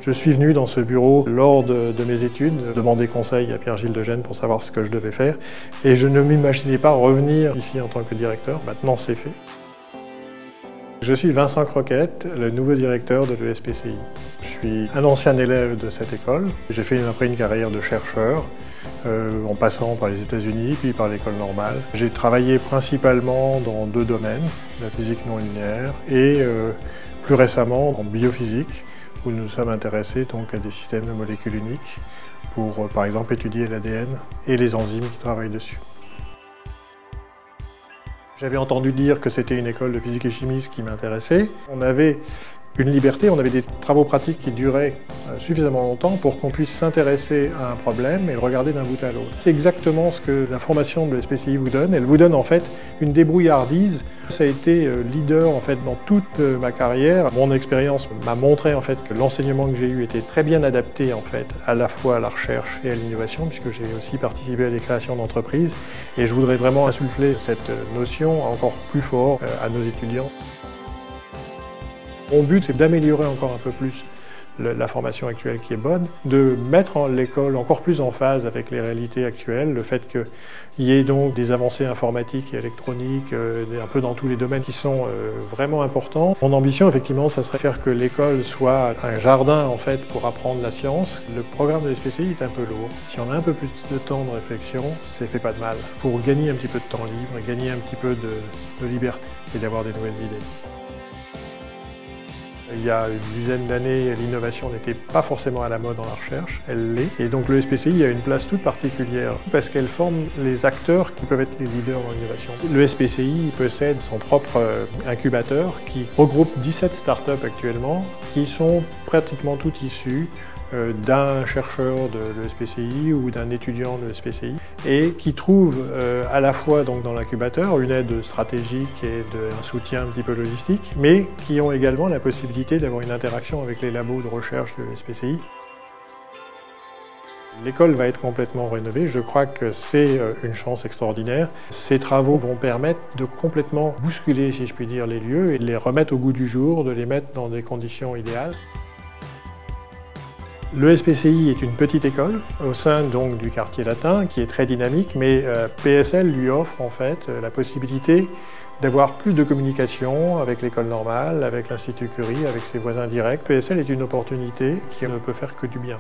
Je suis venu dans ce bureau lors de mes études, demander conseil à Pierre-Gilles Degène pour savoir ce que je devais faire. Et je ne m'imaginais pas revenir ici en tant que directeur. Maintenant, c'est fait. Je suis Vincent Croquette, le nouveau directeur de l'ESPCI. Je suis un ancien élève de cette école. J'ai fait après une carrière de chercheur, en passant par les États-Unis, puis par l'école normale. J'ai travaillé principalement dans deux domaines, la physique non linéaire et plus récemment en biophysique, où nous nous sommes intéressés donc, à des systèmes de molécules uniques pour, par exemple, étudier l'ADN et les enzymes qui travaillent dessus. J'avais entendu dire que c'était une école de physique et chimie qui m'intéressait. On avait une liberté, on avait des travaux pratiques qui duraient suffisamment longtemps pour qu'on puisse s'intéresser à un problème et le regarder d'un bout à l'autre. C'est exactement ce que la formation de l'ESPCI vous donne. Elle vous donne en fait une débrouillardise. Ça a été leader en fait dans toute ma carrière. Mon expérience m'a montré en fait que l'enseignement que j'ai eu était très bien adapté en fait à la fois à la recherche et à l'innovation, puisque j'ai aussi participé à des créations d'entreprises. Et je voudrais vraiment insuffler cette notion encore plus fort à nos étudiants. Mon but, c'est d'améliorer encore un peu plus la formation actuelle qui est bonne, de mettre l'école encore plus en phase avec les réalités actuelles, le fait qu'il y ait donc des avancées informatiques et électroniques, un peu dans tous les domaines qui sont vraiment importants. Mon ambition, effectivement, ça serait faire que l'école soit un jardin, en fait, pour apprendre la science. Le programme de l'ESPCI est un peu lourd. Si on a un peu plus de temps de réflexion, ça fait pas de mal. Pour gagner un petit peu de temps libre, gagner un petit peu de liberté et d'avoir des nouvelles idées. Il y a une dizaine d'années, l'innovation n'était pas forcément à la mode dans la recherche, elle l'est. Et donc l'ESPCI a une place toute particulière parce qu'elle forme les acteurs qui peuvent être les leaders dans l'innovation. L'ESPCI possède son propre incubateur qui regroupe 17 startups actuellement qui sont pratiquement toutes issues d'un chercheur de l'ESPCI ou d'un étudiant de l'ESPCI et qui trouve à la fois donc, dans l'incubateur une aide stratégique et un soutien un petit peu logistique, mais qui ont également la possibilité d'avoir une interaction avec les labos de recherche de l'ESPCI. L'école va être complètement rénovée, je crois que c'est une chance extraordinaire. Ces travaux vont permettre de complètement bousculer, si je puis dire, les lieux et de les remettre au goût du jour, de les mettre dans des conditions idéales. L'ESPCI est une petite école au sein donc du quartier latin qui est très dynamique, mais PSL lui offre en fait la possibilité d'avoir plus de communication avec l'école normale, avec l'Institut Curie, avec ses voisins directs. PSL est une opportunité qui ne peut faire que du bien.